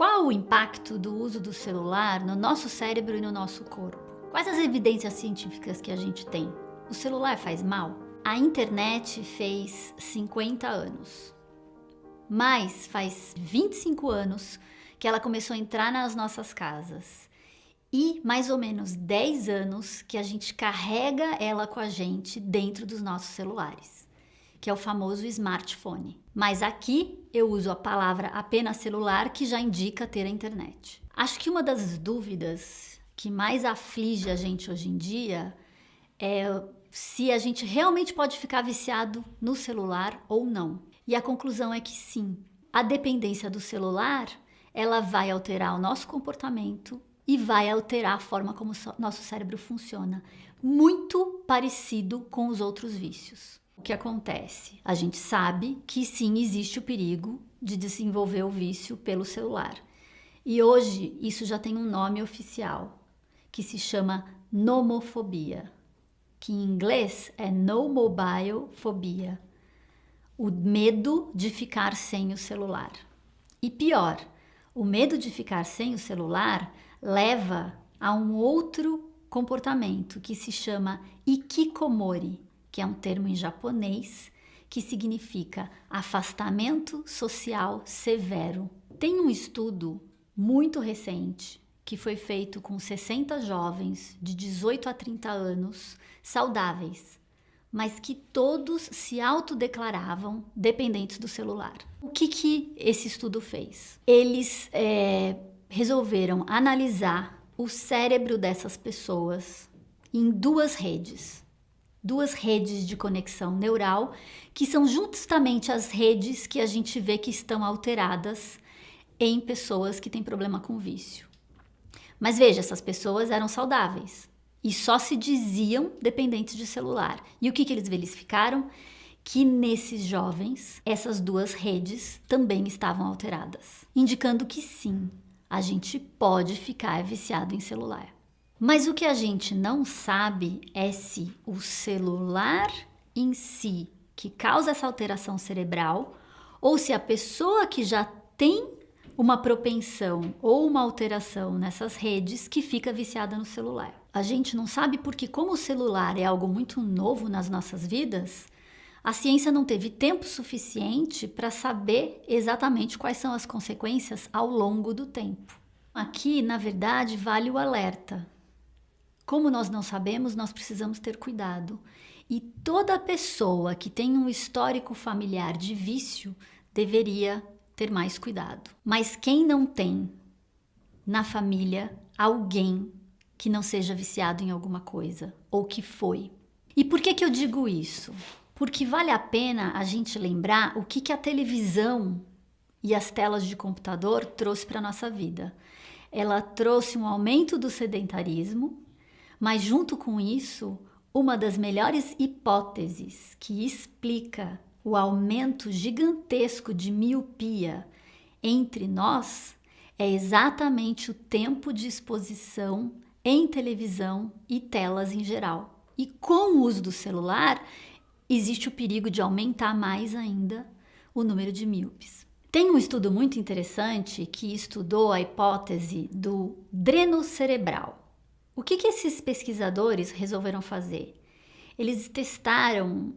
Qual o impacto do uso do celular no nosso cérebro e no nosso corpo? Quais as evidências científicas que a gente tem? O celular faz mal? A internet fez 50 anos, mas faz 25 anos que ela começou a entrar nas nossas casas e mais ou menos 10 anos que a gente carrega ela com a gente dentro dos nossos celulares, que é o famoso smartphone. Mas aqui eu uso a palavra apenas celular, que já indica ter a internet. Acho que uma das dúvidas que mais aflige a gente hoje em dia é se a gente realmente pode ficar viciado no celular ou não. E a conclusão é que sim. A dependência do celular, ela vai alterar o nosso comportamento e vai alterar a forma como nosso cérebro funciona. Muito parecido com os outros vícios. O que acontece? A gente sabe que sim, existe o perigo de desenvolver o vício pelo celular. E hoje isso já tem um nome oficial, que se chama nomofobia, que em inglês é no mobile phobia, o medo de ficar sem o celular. E pior, o medo de ficar sem o celular leva a um outro comportamento que se chama hikikomori, que é um termo em japonês que significa afastamento social severo. Tem um estudo muito recente que foi feito com 60 jovens de 18 a 30 anos saudáveis, mas que todos se autodeclaravam dependentes do celular. O que esse estudo fez? Eles resolveram analisar o cérebro dessas pessoas em duas redes de conexão neural, que são justamente as redes que a gente vê que estão alteradas em pessoas que têm problema com vício. Mas veja, essas pessoas eram saudáveis e só se diziam dependentes de celular. E o que eles verificaram? Que nesses jovens, essas duas redes também estavam alteradas, indicando que sim, a gente pode ficar viciado em celular. Mas o que a gente não sabe é se o celular em si que causa essa alteração cerebral ou se a pessoa que já tem uma propensão ou uma alteração nessas redes que fica viciada no celular. A gente não sabe porque, como o celular é algo muito novo nas nossas vidas, a ciência não teve tempo suficiente para saber exatamente quais são as consequências ao longo do tempo. Aqui, na verdade, vale o alerta. Como nós não sabemos, nós precisamos ter cuidado. E toda pessoa que tem um histórico familiar de vício deveria ter mais cuidado. Mas quem não tem na família alguém que não seja viciado em alguma coisa ou que foi? E por que eu digo isso? Porque vale a pena a gente lembrar o que a televisão e as telas de computador trouxe para a nossa vida. Ela trouxe um aumento do sedentarismo, mas junto com isso, uma das melhores hipóteses que explica o aumento gigantesco de miopia entre nós é exatamente o tempo de exposição em televisão e telas em geral. E com o uso do celular, existe o perigo de aumentar mais ainda o número de míopes. Tem um estudo muito interessante que estudou a hipótese do dreno cerebral. O que esses pesquisadores resolveram fazer? Eles testaram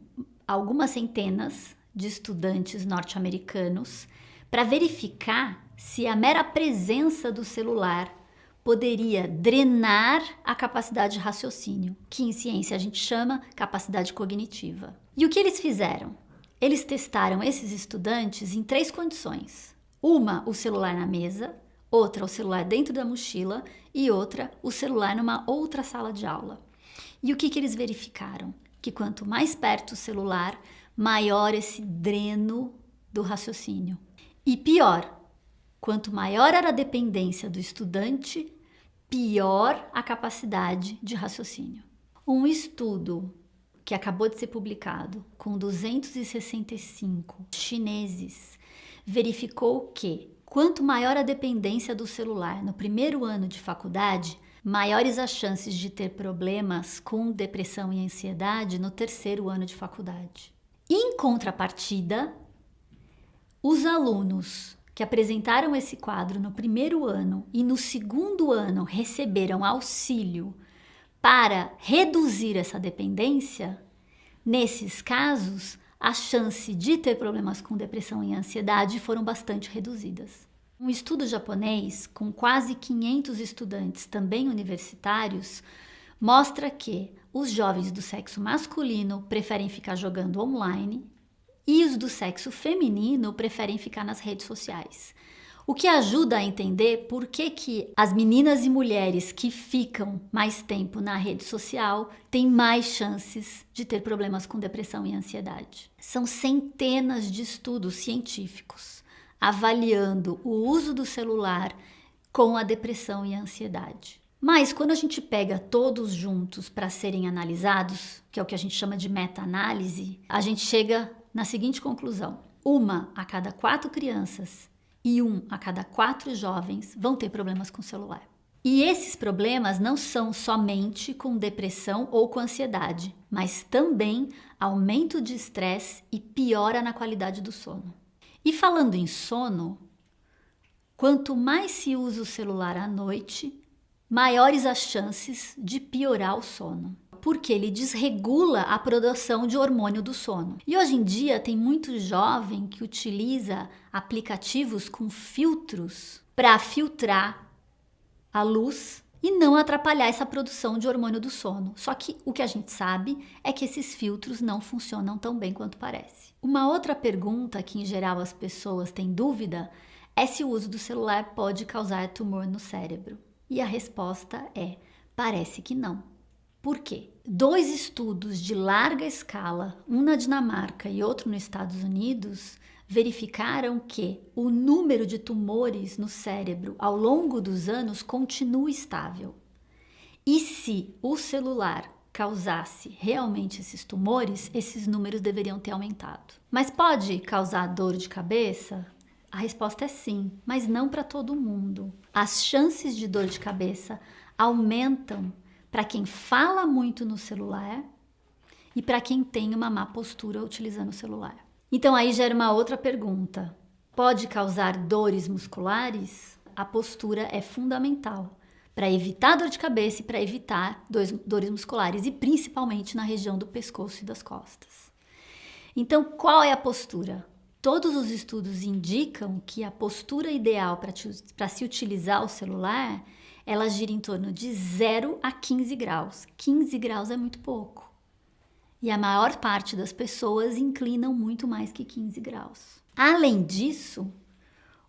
algumas centenas de estudantes norte-americanos para verificar se a mera presença do celular poderia drenar a capacidade de raciocínio, que em ciência a gente chama capacidade cognitiva. E o que eles fizeram? Eles testaram esses estudantes em 3 condições. Uma, o celular na mesa, outra, o celular dentro da mochila e outra, o celular numa outra sala de aula. E o que eles verificaram? Que quanto mais perto o celular, maior esse dreno do raciocínio. E pior, quanto maior era a dependência do estudante, pior a capacidade de raciocínio. Um estudo que acabou de ser publicado com 265 chineses verificou que quanto maior a dependência do celular no primeiro ano de faculdade, maiores as chances de ter problemas com depressão e ansiedade no terceiro ano de faculdade. Em contrapartida, os alunos que apresentaram esse quadro no primeiro ano e no segundo ano receberam auxílio para reduzir essa dependência, nesses casos, a chance de ter problemas com depressão e ansiedade foram bastante reduzidas. Um estudo japonês, com quase 500 estudantes também universitários, mostra que os jovens do sexo masculino preferem ficar jogando online e os do sexo feminino preferem ficar nas redes sociais. O que ajuda a entender por que as meninas e mulheres que ficam mais tempo na rede social têm mais chances de ter problemas com depressão e ansiedade. São centenas de estudos científicos avaliando o uso do celular com a depressão e a ansiedade. Mas quando a gente pega todos juntos para serem analisados, que é o que a gente chama de meta-análise, a gente chega na seguinte conclusão: 1 a cada 4 crianças e 1 a cada 4 jovens vão ter problemas com o celular. E esses problemas não são somente com depressão ou com ansiedade, mas também aumento de estresse e piora na qualidade do sono. E falando em sono, quanto mais se usa o celular à noite, maiores as chances de piorar o sono, porque ele desregula a produção de hormônio do sono. E hoje em dia tem muito jovem que utiliza aplicativos com filtros para filtrar a luz e não atrapalhar essa produção de hormônio do sono. Só que o que a gente sabe é que esses filtros não funcionam tão bem quanto parece. Uma outra pergunta que em geral as pessoas têm dúvida é se o uso do celular pode causar tumor no cérebro. E a resposta é: parece que não. Por quê? 2 estudos de larga escala, um na Dinamarca e outro nos Estados Unidos, verificaram que o número de tumores no cérebro ao longo dos anos continua estável. E se o celular causasse realmente esses tumores, esses números deveriam ter aumentado. Mas pode causar dor de cabeça? A resposta é sim, mas não para todo mundo. As chances de dor de cabeça aumentam para quem fala muito no celular e para quem tem uma má postura utilizando o celular. Então aí gera uma outra pergunta: pode causar dores musculares? A postura é fundamental para evitar dor de cabeça e para evitar dores musculares, e principalmente na região do pescoço e das costas. Então, qual é a postura? Todos os estudos indicam que a postura ideal para se utilizar o celular, ela gira em torno de 0 a 15 graus. 15 graus é muito pouco. E a maior parte das pessoas inclinam muito mais que 15 graus. Além disso,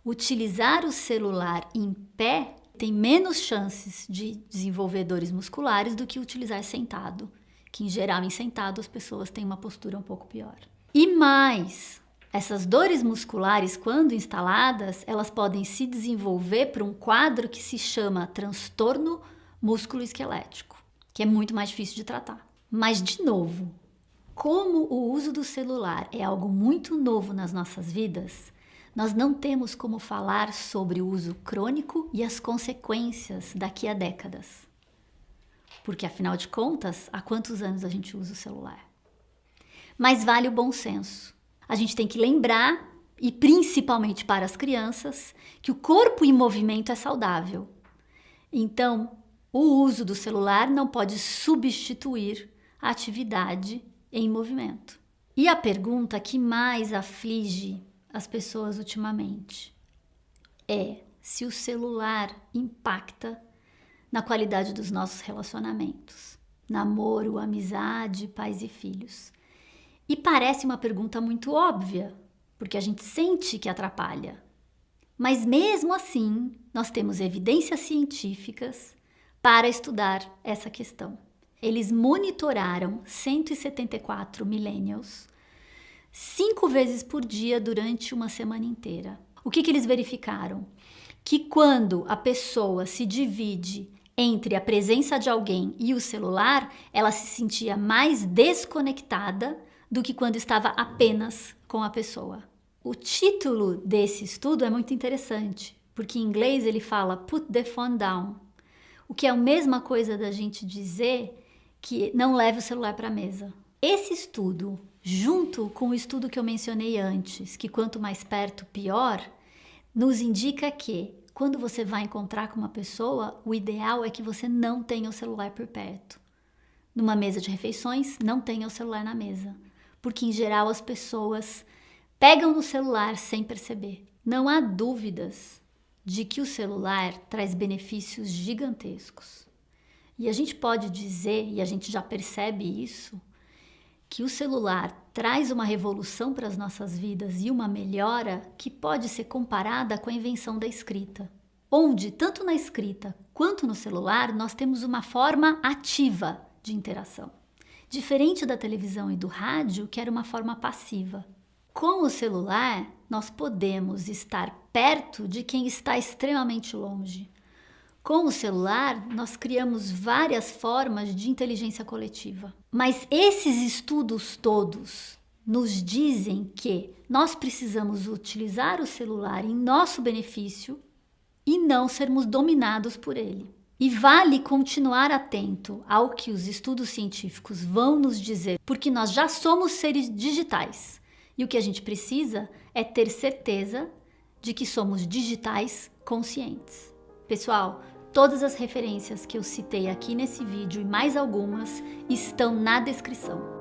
utilizar o celular em pé tem menos chances de desenvolver dores musculares do que utilizar sentado, que em geral em sentado as pessoas têm uma postura um pouco pior. E mais, essas dores musculares, quando instaladas, elas podem se desenvolver para um quadro que se chama transtorno músculo-esquelético, que é muito mais difícil de tratar. Mas, de novo, como o uso do celular é algo muito novo nas nossas vidas, nós não temos como falar sobre o uso crônico e as consequências daqui a décadas. Porque, afinal de contas, há quantos anos a gente usa o celular? Mas vale o bom senso. A gente tem que lembrar, e principalmente para as crianças, que o corpo em movimento é saudável. Então, o uso do celular não pode substituir a atividade em movimento. E a pergunta que mais aflige as pessoas ultimamente é se o celular impacta na qualidade dos nossos relacionamentos, namoro, amizade, pais e filhos. E parece uma pergunta muito óbvia, porque a gente sente que atrapalha. Mas mesmo assim, nós temos evidências científicas para estudar essa questão. Eles monitoraram 174 millennials 5 vezes por dia durante uma semana inteira. O que eles verificaram? Que quando a pessoa se divide entre a presença de alguém e o celular, ela se sentia mais desconectada do que quando estava apenas com a pessoa. O título desse estudo é muito interessante, porque em inglês ele fala "put the phone down", o que é a mesma coisa da gente dizer que não leve o celular para a mesa. Esse estudo, junto com o estudo que eu mencionei antes, que quanto mais perto, pior, nos indica que quando você vai encontrar com uma pessoa, o ideal é que você não tenha o celular por perto. Numa mesa de refeições, não tenha o celular na mesa, porque em geral as pessoas pegam no celular sem perceber. Não há dúvidas de que o celular traz benefícios gigantescos. E a gente pode dizer, e a gente já percebe isso, que o celular traz uma revolução para as nossas vidas e uma melhora que pode ser comparada com a invenção da escrita, onde, tanto na escrita quanto no celular, nós temos uma forma ativa de interação, diferente da televisão e do rádio, que era uma forma passiva. Com o celular, nós podemos estar perto de quem está extremamente longe. Com o celular, nós criamos várias formas de inteligência coletiva. Mas esses estudos todos nos dizem que nós precisamos utilizar o celular em nosso benefício e não sermos dominados por ele. E vale continuar atento ao que os estudos científicos vão nos dizer, porque nós já somos seres digitais. E o que a gente precisa é ter certeza de que somos digitais conscientes. Pessoal, todas as referências que eu citei aqui nesse vídeo e mais algumas estão na descrição.